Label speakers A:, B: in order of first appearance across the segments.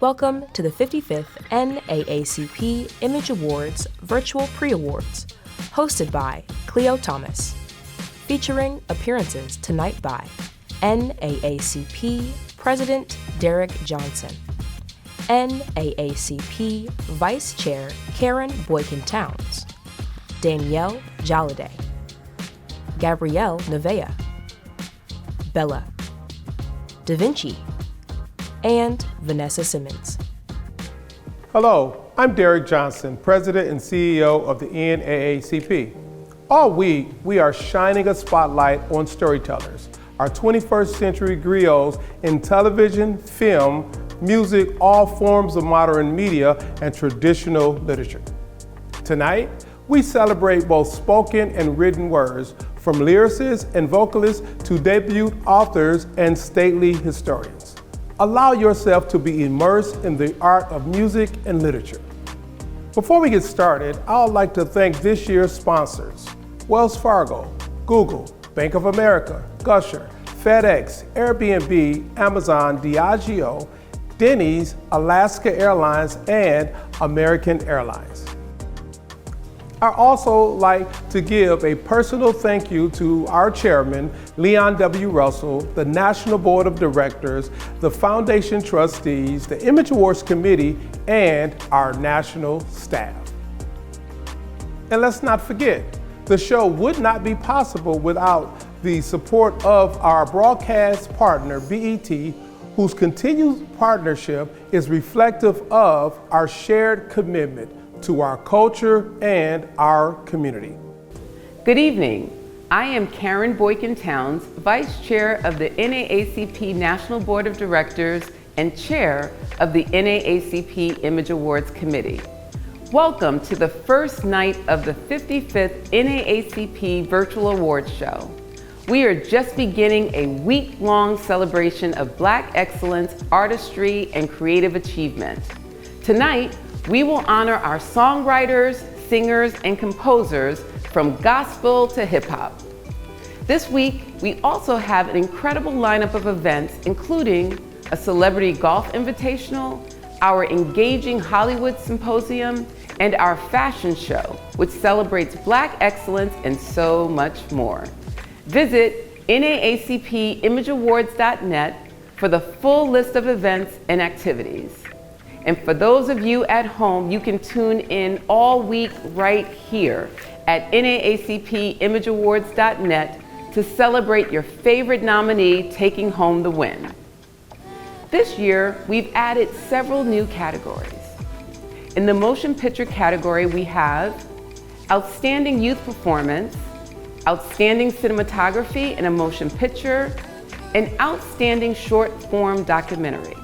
A: Welcome to the 55th NAACP Image Awards Virtual Pre-Awards, hosted by Cleo Thomas, featuring appearances tonight by NAACP President Derek Johnson, NAACP Vice Chair Karen Boykin-Towns, Danielle Jolliday, Gabrielle Nevea, Bella, Da Vinci, and Vanessa Simmons.
B: Hello, I'm Derek Johnson, President and CEO of the NAACP. All week, we are shining a spotlight on storytellers, our 21st century griots in television, film, music, all forms of modern media, and traditional literature. Tonight, we celebrate both spoken and written words, from lyricists and vocalists to debut authors and stately historians. Allow yourself to be immersed in the art of music and literature. Before we get started, I would like to thank this year's sponsors: Wells Fargo, Google, Bank of America, Usher, FedEx, Airbnb, Amazon, Diageo, Denny's, Alaska Airlines, and American Airlines. I also like to give a personal thank you to our chairman, Leon W. Russell, the National Board of Directors, the Foundation Trustees, the Image Awards Committee, and our national staff. And let's not forget, the show would not be possible without the support of our broadcast partner, BET, whose continued partnership is reflective of our shared commitment to our culture and our community.
C: Good evening. I am Karen Boykin-Towns, Vice Chair of the NAACP National Board of Directors and Chair of the NAACP Image Awards Committee. Welcome to the first night of the 55th NAACP Virtual Awards Show. We are just beginning a week-long celebration of Black excellence, artistry, and creative achievement. Tonight, we will honor our songwriters, singers, and composers from gospel to hip-hop. This week, we also have an incredible lineup of events, including a celebrity golf invitational, our engaging Hollywood symposium, and our fashion show, which celebrates Black excellence and so much more. Visit naacpimageawards.net for the full list of events and activities. And for those of you at home, you can tune in all week right here at naacpimageawards.net to celebrate your favorite nominee taking home the win. This year, we've added several new categories. In the motion picture category, we have Outstanding Youth Performance, Outstanding Cinematography in a Motion Picture, and Outstanding Short Form Documentary.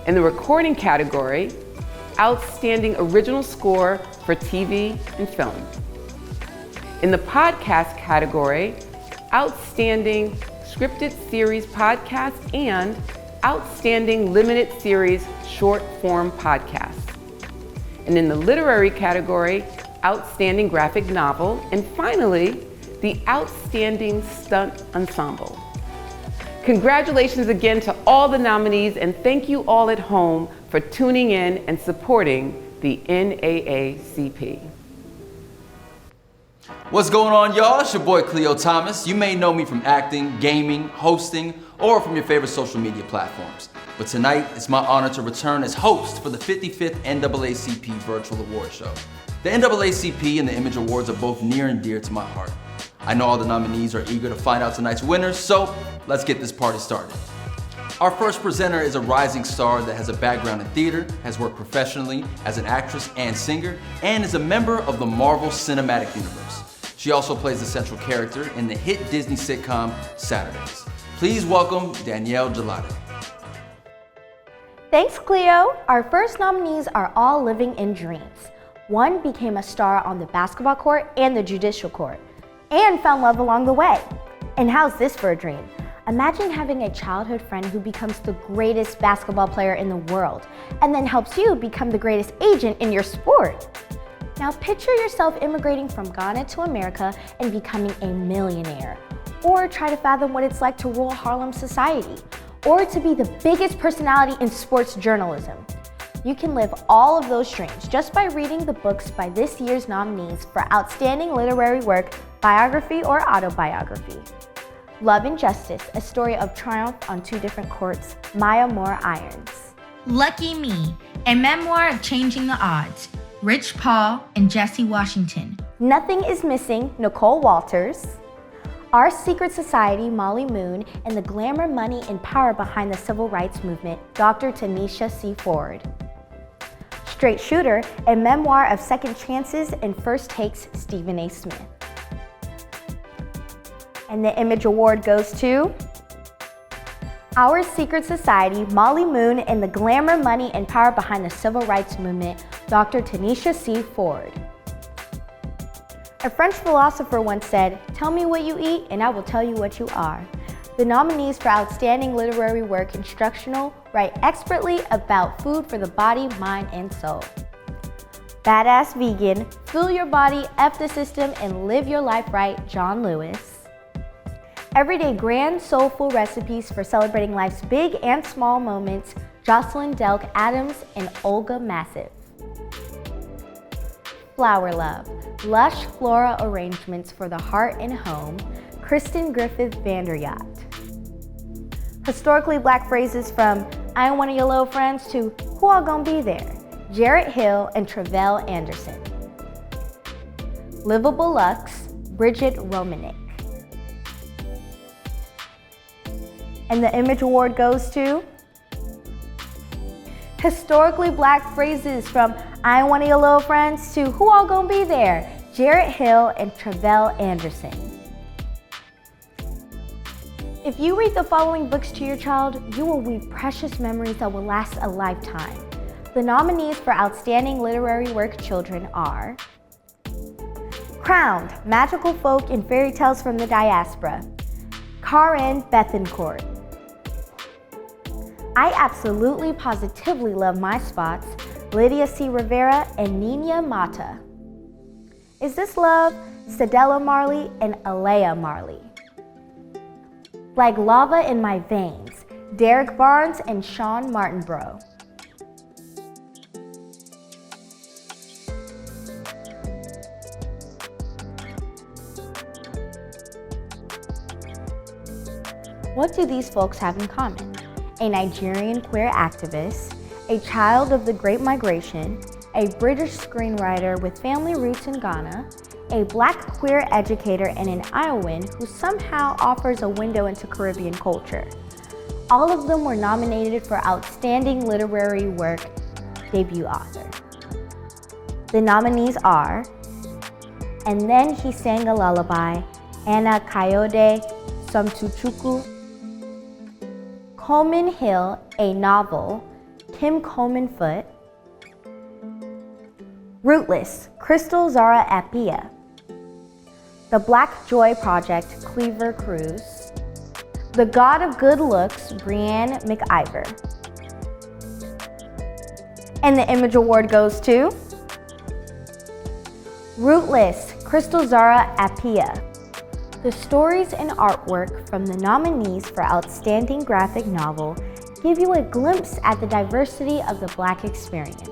C: In the recording category, Outstanding Original Score for TV and Film. In the podcast category, Outstanding Scripted Series Podcast and Outstanding Limited Series Short Form Podcast. And in the literary category, Outstanding Graphic Novel. And finally, the Outstanding Stunt Ensemble. Congratulations again to all the nominees, and thank you all at home for tuning in and supporting the NAACP.
D: What's going on, y'all? It's your boy Cleo Thomas. You may know me from acting, gaming, hosting, or from your favorite social media platforms. But tonight, it's my honor to return as host for the 55th NAACP Virtual Awards Show. The NAACP and the Image Awards are both near and dear to my heart. I know all the nominees are eager to find out tonight's winners, so let's get this party started. Our first presenter is a rising star that has a background in theater, has worked professionally as an actress and singer, and is a member of the Marvel Cinematic Universe. She also plays the central character in the hit Disney sitcom Saturdays. Please welcome Danielle Jolliday.
E: Thanks, Cleo. Our first nominees are all living in dreams. One became a star on the basketball court and the judicial court, and found love along the way. And how's this for a dream? Imagine having a childhood friend who becomes the greatest basketball player in the world, and then helps you become the greatest agent in your sport. Now picture yourself immigrating from Ghana to America and becoming a millionaire. Or try to fathom what it's like to rule Harlem society. or to be the biggest personality in sports journalism. You can live all of those dreams just by reading the books by this year's nominees for Outstanding Literary Work, Biography, or Autobiography. Love and Justice, a story of triumph on two different courts, Maya Moore Irons.
F: Lucky Me, a memoir of changing the odds, Rich Paul and Jesse Washington.
E: Nothing is Missing, Nicole Walters. Our Secret Society, Molly Moon, and the glamour, money, and power behind the civil rights movement, Dr. Tanisha C. Ford. Straight Shooter, a memoir of second chances and first takes, Stephen A. Smith. And the Image Award goes to Our Secret Society, Molly Moon, and the glamour, money, and power behind the civil rights movement, Dr. Tanisha C. Ford. A French philosopher once said, "Tell me what you eat and I will tell you what you are." The nominees for Outstanding Literary Work Instructional write expertly about food for the body, mind, and soul. Badass Vegan, Fuel Your Body, F the System, and Live Your Life Right, John Lewis. Everyday Grand Soulful Recipes for Celebrating Life's Big and Small Moments, Jocelyn Delk Adams and Olga Massive. Flower Love, Lush Flora Arrangements for the Heart and Home, Kristen Griffith Vanderyacht. Historically Black phrases from I Ain't One of Your Little Friends to Who All Gonna Be There, Jarrett Hill and Travell Anderson. Livable Lux, Bridget Romanek. And the Image Award goes to Historically Black phrases from I Ain't One of Your Little Friends to Who All Gonna Be There, Jarrett Hill and Travell Anderson. If you read the following books to your child, you will weave precious memories that will last a lifetime. The nominees for Outstanding Literary Work Children are Crowned, Magical Folk and Fairy Tales from the Diaspora, Karen Bethencourt. I Absolutely Positively Love My Spots, Lydia C. Rivera and Nina Mata. Is This Love? Stadella Marley and Alea Marley. Like Lava in My Veins, Derek Barnes and Sean Martinborough. What do these folks have in common? A Nigerian queer activist, a child of the Great Migration, a British screenwriter with family roots in Ghana, a Black queer educator, and an Iowan who somehow offers a window into Caribbean culture. All of them were nominated for Outstanding Literary Work Debut Author. The nominees are And Then He Sang a Lullaby, Anna Kayode Somtuchukwu, Coleman Hill, a novel, Kim Coleman Foote, Rootless, Crystal Zara Appiah, The Black Joy Project, Cleaver Cruz, The God of Good Looks, Brianne McIver. And the Image Award goes to Rootless, Crystal Zara Appiah. The stories and artwork from the nominees for Outstanding Graphic Novel give you a glimpse at the diversity of the Black experience.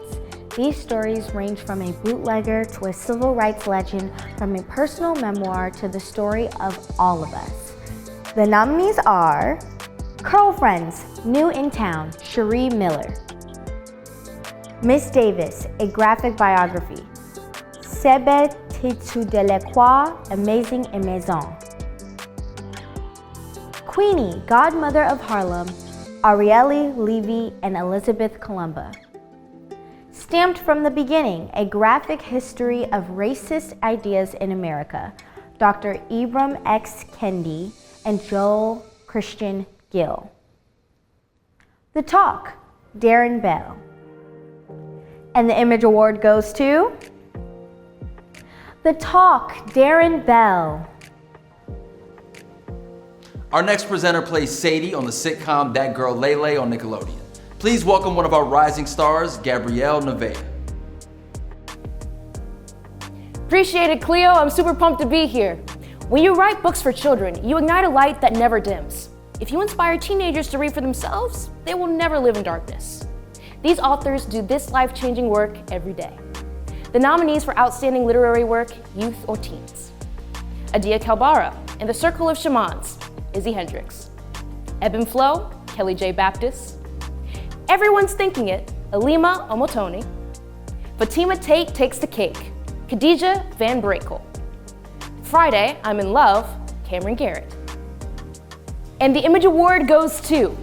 E: These stories range from a bootlegger to a civil rights legend, from a personal memoir to the story of all of us. The nominees are Curl Friends, New in Town, Cherie Miller. Miss Davis, a graphic biography. Sebe Titudelequa, Amazing in Maison. Queenie, Godmother of Harlem, Arielle Levy and Elizabeth Columba. Stamped from the Beginning, a graphic history of racist ideas in America, Dr. Ibram X. Kendi and Joel Christian Gill. The Talk, Darren Bell. And the Image Award goes to The Talk, Darren Bell.
D: Our next presenter plays Sadie on the sitcom That Girl Lele on Nickelodeon. Please welcome one of our rising stars, Gabrielle Nevaeh.
G: Appreciate it, Cleo. I'm super pumped to be here. When you write books for children, you ignite a light that never dims. If you inspire teenagers to read for themselves, they will never live in darkness. These authors do this life-changing work every day. The nominees for Outstanding Literary Work, Youth or Teens: Adia Kalbara, In the Circle of Shamans, Izzy Hendricks. Ebb and Flow, Kelly J. Baptist. Everyone's Thinking It, Alima Omotoni. Fatima Tate Takes the Cake, Khadija Van Brakel. Friday, I'm in Love, Cameron Garrett. And the Image Award goes to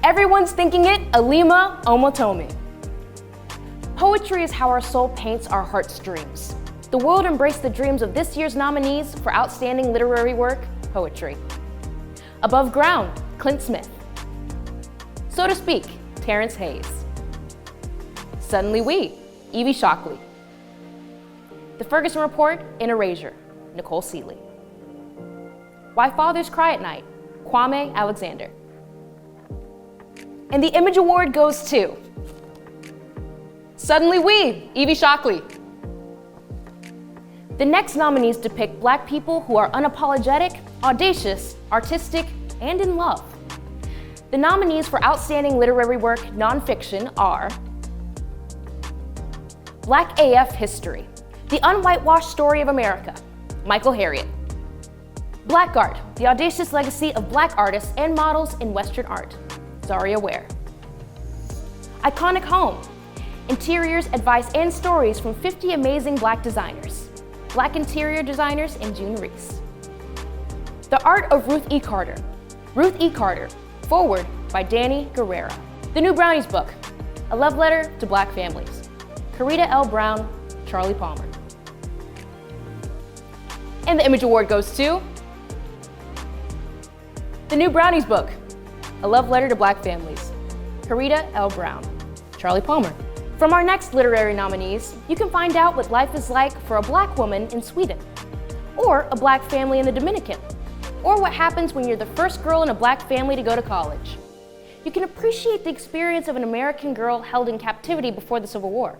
G: Everyone's Thinking It, Alima Omotomi. Poetry is how our soul paints our heartstrings. The world embraced the dreams of this year's nominees for Outstanding Literary Work, Poetry. Above Ground, Clint Smith. So to Speak, Terrence Hayes. Suddenly We, Evie Shockley. The Ferguson Report, In Erasure, Nicole Seeley. Why Fathers Cry at Night, Kwame Alexander. And the Image Award goes to Suddenly We, Evie Shockley. The next nominees depict Black people who are unapologetic, audacious, artistic, and in love. The nominees for Outstanding Literary Work Nonfiction are Black AF History, The Unwhitewashed Story of America, Michael Harriot. Blackguard, The Audacious Legacy of Black Artists and Models in Western Art, Zaria Ware. Iconic Home, Interiors, Advice, and Stories from 50 Amazing Black Designers, Black Interior Designers and June Reese. The Art of Ruth E. Carter, Ruth E. Carter, Forward by Danny Guerrera. The New Brownies Book, A Love Letter to Black Families, Karita L. Brown, Charlie Palmer. And the Image Award goes to The New Brownies Book, A Love Letter to Black Families, Karita L. Brown, Charlie Palmer. From our next literary nominees, you can find out what life is like for a Black woman in Sweden, or a Black family in the Dominican, or what happens when you're the first girl in a Black family to go to college. You can appreciate the experience of an American girl held in captivity before the Civil War.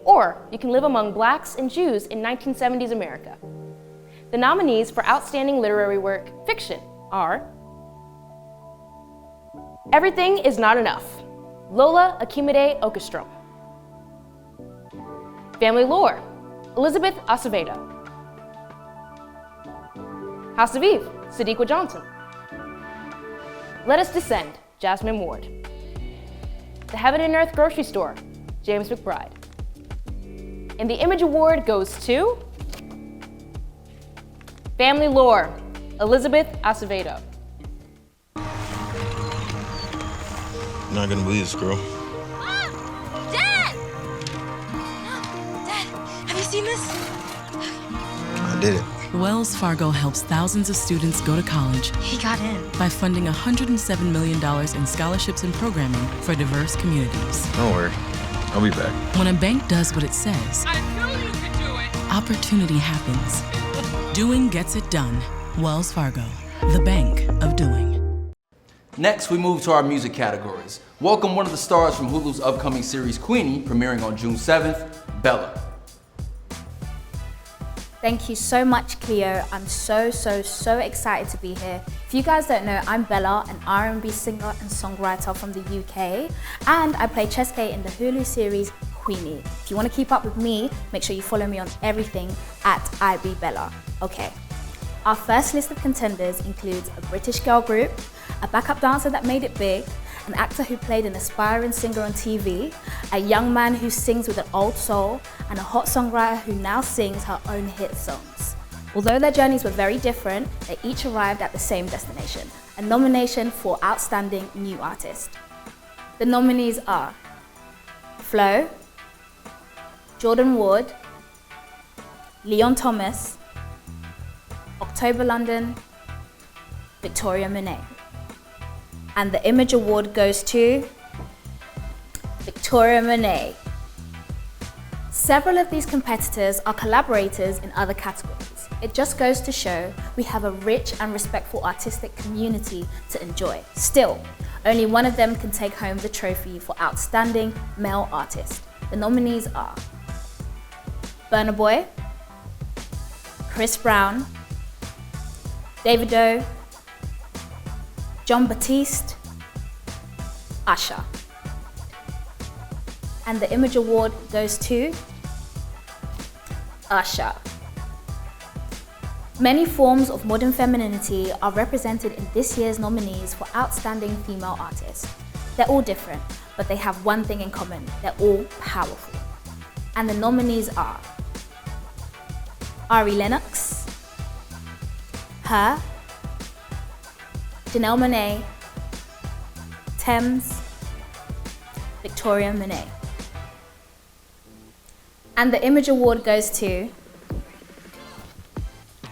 G: Or you can live among Blacks and Jews in 1970s America. The nominees for Outstanding Literary Work Fiction are Everything Is Not Enough, Lola Akimide Okestrom. Family Lore, Elizabeth Acevedo. House of Eve, Sadiqa Johnson. Let Us Descend, Jasmine Ward. The Heaven and Earth Grocery Store, James McBride. And the Image Award goes to Family Lore, Elizabeth Acevedo.
H: Not gonna believe this, girl.
I: Mom! Dad! Dad, have you seen this?
H: I did it.
J: Wells Fargo helps thousands of students go to college
I: He got in.
J: by funding $107 million in scholarships and programming for diverse communities.
H: Don't worry. I'll be back.
J: When a bank does what it says,
K: I knew you could do it.
J: Opportunity happens. Doing gets it done. Wells Fargo, the bank of doing.
D: Next, we move to our music categories. Welcome one of the stars from Hulu's upcoming series Queenie, premiering on June 7th, Bella.
L: Thank you so much, Cleo. I'm so excited to be here. If you guys don't know, I'm Bella, an R&B singer and songwriter from the UK, and I play Cheske in the Hulu series Queenie. If you want to keep up with me, make sure you follow me on everything at IBBella. Okay. Our first list of contenders includes a British girl group, a backup dancer that made it big, an actor who played an aspiring singer on TV, a young man who sings with an old soul, and a hot songwriter who now sings her own hit songs. Although their journeys were very different, they each arrived at the same destination, a nomination for Outstanding New Artist. The nominees are Flo, Jordan Ward, Leon Thomas, October London, Victoria Monet. And the Image Award goes to Victoria Monet. Several of these competitors are collaborators in other categories. It just goes to show we have a rich and respectful artistic community to enjoy. Still, only one of them can take home the trophy for Outstanding Male Artist. The nominees are Burna Boy, Chris Brown, Davido, John Batiste, Usher. And the Image Award goes to Usher. Many forms of modern femininity are represented in this year's nominees for Outstanding Female Artists. They're all different, but they have one thing in common. They're all powerful. And the nominees are Ari Lennox, H.E.R, Janelle Monáe, Tems, Victoria Monet. And the Image Award goes to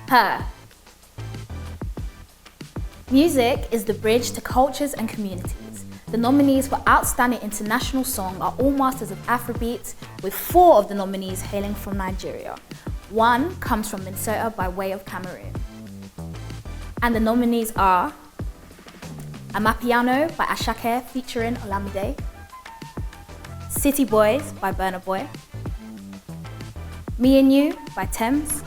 L: H.E.R. Music is the bridge to cultures and communities. The nominees for Outstanding International Song are all masters of Afrobeats, with 4 of the nominees hailing from Nigeria. 1 comes from Minnesota by way of Cameroon. And the nominees are Amapiano by H.E.R featuring Olamide, City Boys by Burna Boy, Me and You by Tems,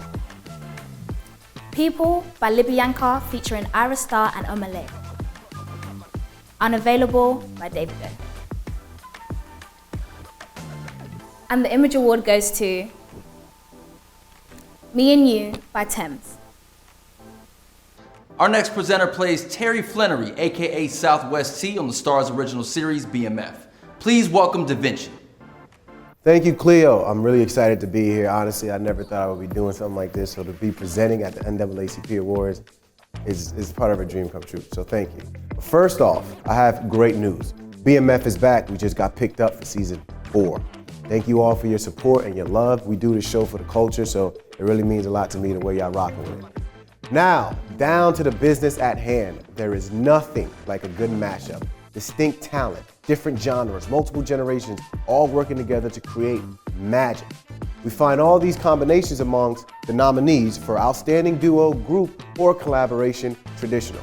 L: People by Libyanka featuring Ira Star and Omale, Unavailable by Davido. And the Image Award goes to Me and You by Tems.
D: Our next presenter plays Terry Flannery, aka Southwest T, on the Starz original series BMF. Please welcome Da Vinci.
M: Thank you, Cleo. I'm really excited to be here. Honestly, I never thought I would be doing something like this, so to be presenting at the NAACP Awards is part of a dream come true, so thank you. First off, I have great news. BMF is back. We just got picked up for season 4. Thank you all for your support and your love. We do this show for the culture, so it really means a lot to me the way y'all rocking with it. Now, down to the business at hand. There is nothing like a good mashup. Distinct talent, different genres, multiple generations, all working together to create magic. We find all these combinations amongst the nominees for Outstanding Duo, Group, or Collaboration Traditional.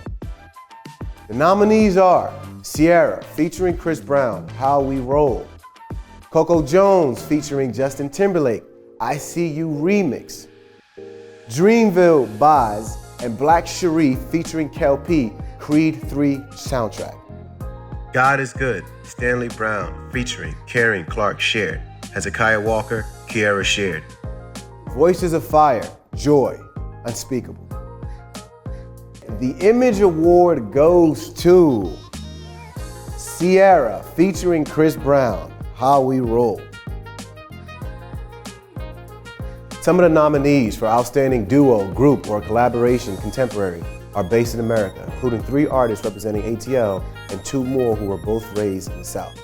M: The nominees are H.E.R featuring Chris Brown, How We Roll. Coco Jones featuring Justin Timberlake, I See You Remix. Dreamville Baz and Black Sherif featuring Kel P, Creed 3 soundtrack. God is Good, Stanley Brown featuring Karen Clark Shared, Hezekiah Walker, Kiara Shared. Voices of Fire, Joy, Unspeakable. The Image Award goes to H.E.R featuring Chris Brown, How We Roll. Some of the nominees for Outstanding Duo, Group, or Collaboration Contemporary are based in America, including 3 artists representing ATL and 2 more who were both raised in the South.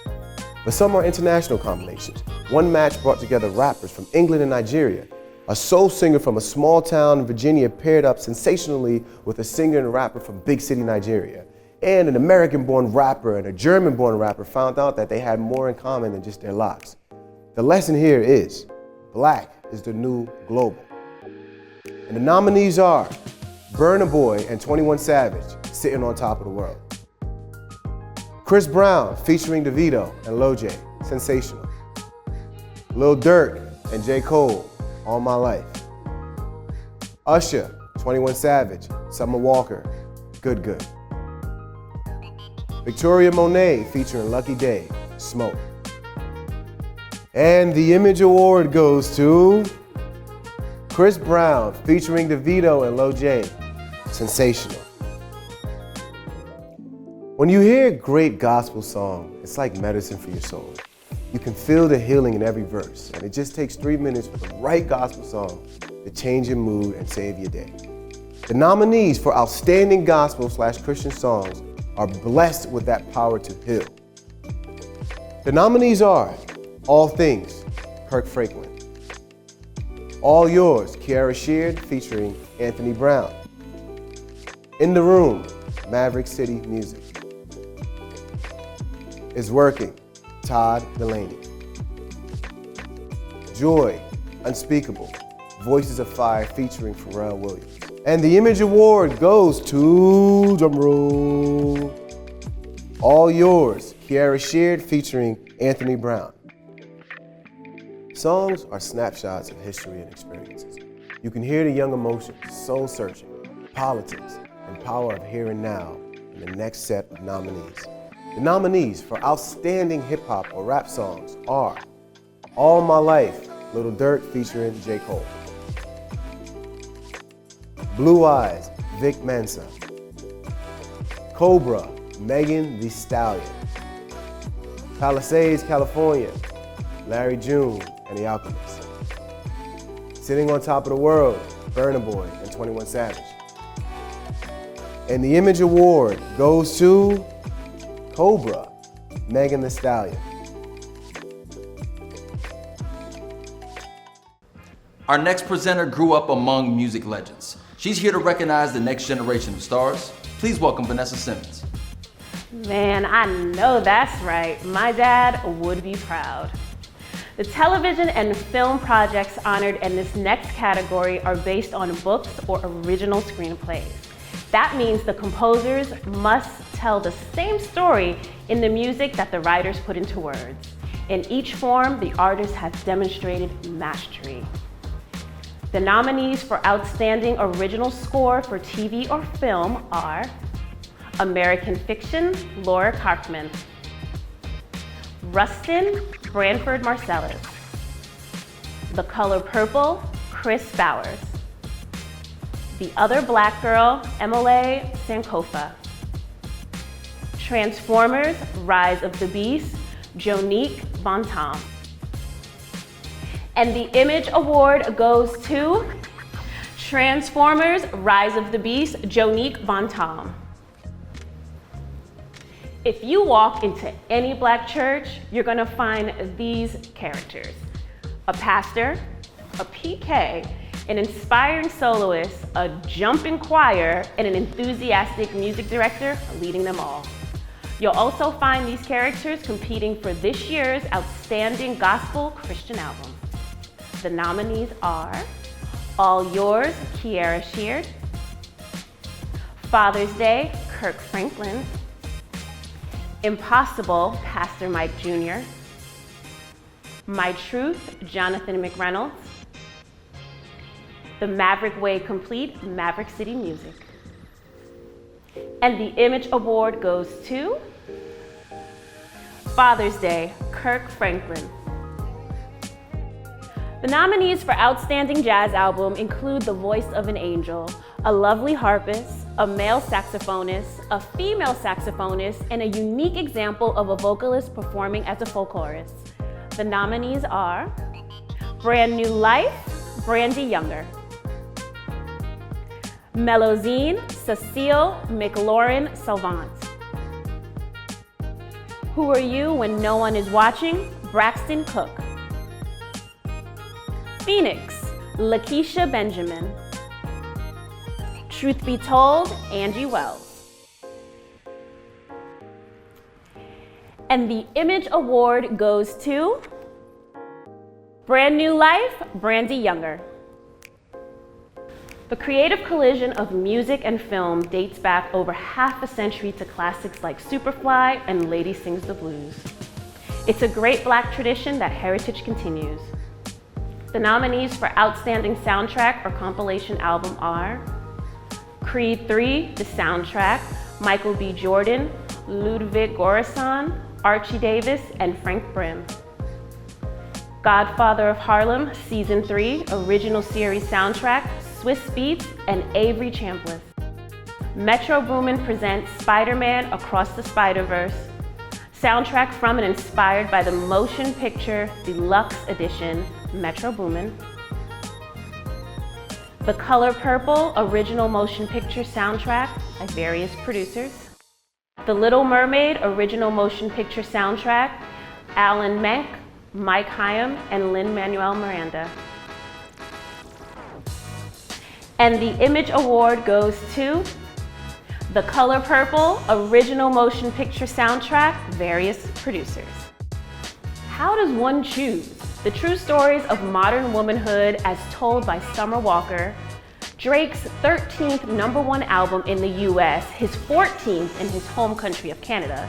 M: But some are international combinations. One match brought together rappers from England and Nigeria. A soul singer from a small town in Virginia paired up sensationally with a singer and rapper from big city Nigeria. And an American-born rapper and a German-born rapper found out that they had more in common than just their locks. The lesson here is, black is the new global. And the nominees are Burna Boy and 21 Savage, Sitting on Top of the World. Chris Brown featuring Davido and Lil J, Sensational. Lil Durk and J. Cole, All My Life. Usher, 21 Savage, Summer Walker, Good Good. Victoria Monet featuring Lucky Day, Smoke. And the Image Award goes to Chris Brown featuring Davido and Lil J, Sensational. When you hear a great gospel song, it's like medicine for your soul. You can feel the healing in every verse, and it just takes 3 minutes for the right gospel song to change your mood and save your day. The nominees for Outstanding Gospel/Christian Songs are blessed with that power to heal. The nominees are All Things, Kirk Franklin. All Yours, Kiara Sheard featuring Anthony Brown. In the Room, Maverick City Music. Is Working, Todd Delaney. Joy, Unspeakable, Voices of Fire featuring Pharrell Williams. And the Image Award goes to, drumroll, All Yours, Kiara Sheard featuring Anthony Brown. Songs are snapshots of history and experiences. You can hear the young emotions, soul searching, politics, and power of here and now in in the next set of nominees. The nominees for Outstanding Hip Hop or Rap Songs are All My Life, Lil Durk featuring J. Cole. Blue Eyes, Vic Mensa. Cobra, Megan Thee Stallion. Palisades, California, Larry June and the Alchemist. Sitting on Top of the World, Burna Boy and 21 Savage. And the Image Award goes to Cobra, Megan Thee Stallion.
D: Our next presenter grew up among music legends. She's here to recognize the next generation of stars. Please welcome Vanessa Simmons.
G: Man, I know that's right. My dad would be proud. The television and film projects honored in this next category are based on books or original screenplays. That means the composers must tell the same story in the music that the writers put into words. In each form, the artist has demonstrated mastery. The nominees for Outstanding Original Score for TV or Film are American Fiction, Laura Karpman. Rustin, Branford Marsalis. The Color Purple, Chris Bowers. The Other Black Girl, Emily Sankofa. Transformers, Rise of the Beast, Jonique Bontemps. And the Image Award goes to Transformers, Rise of the Beast, Jonique Bontemps. If you walk into any black church, you're gonna find these characters. A pastor, a PK, an inspiring soloist, a jumping choir, and an enthusiastic music director leading them all. You'll also find these characters competing for this year's Outstanding Gospel Christian Album. The nominees are All Yours, H.E.R. Father's Day, Kirk Franklin. Impossible, Pastor Mike Jr. My Truth, Jonathan McReynolds. The Maverick Way Complete, Maverick City Music. And the Image Award goes to Father's Day, Kirk Franklin. The nominees for Outstanding Jazz Album include The Voice of an Angel, a lovely harpist, a male saxophonist, a female saxophonist, and a unique example of a vocalist performing as a folklorist. The nominees are Brand New Life, Brandy Younger. Melusine, Cecile McLaurin Salvant. Who Are You When No One Is Watching, Braxton Cook. Phoenix, Lakeisha Benjamin. Truth Be Told, Angie Wells. And the Image Award goes to Brand New Life, Brandy Younger. The creative collision of music and film dates back over half a century to classics like Superfly and Lady Sings the Blues. It's a great Black tradition that heritage continues. The nominees for Outstanding Soundtrack or Compilation Album are Creed 3, the soundtrack, Michael B. Jordan, Ludwig Göransson, Archie Davis, and Frank Brim. Godfather of Harlem, Season 3, Original Series Soundtrack, Swiss Beats, and Avery Chambliss. Metro Boomin presents Spider-Man Across the Spider-Verse, soundtrack from and inspired by the motion picture Deluxe Edition, Metro Boomin. The Color Purple Original Motion Picture Soundtrack by various producers. The Little Mermaid Original Motion Picture Soundtrack, Alan Menk, Mike Hyam, and Lin-Manuel Miranda. And the Image Award goes to The Color Purple Original Motion Picture Soundtrack, various producers. How does one choose? The true stories of modern womanhood as told by Summer Walker, Drake's 13th #1 album in the US, his 14th in his home country of Canada,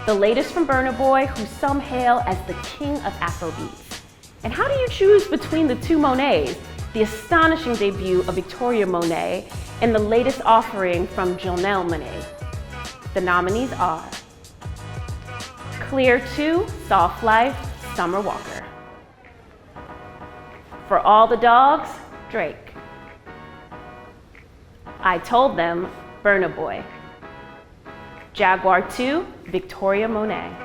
G: the latest from Burna Boy, who some hail as the king of Afrobeats. And how do you choose between the two Monets, the astonishing debut of Victoria Monet and the latest offering from Janelle Monáe? The nominees are Clear 2, Soft Life, Summer Walker. For All the Dogs, Drake. I Told Them, Burna Boy. Jaguar 2, Victoria Monet.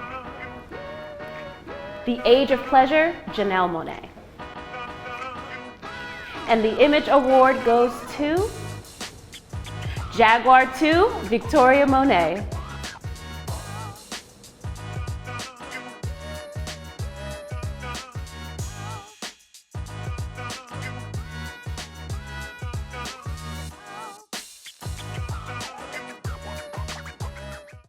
G: The Age of Pleasure, Janelle Monáe. And the Image Award goes to Jaguar 2, Victoria Monet.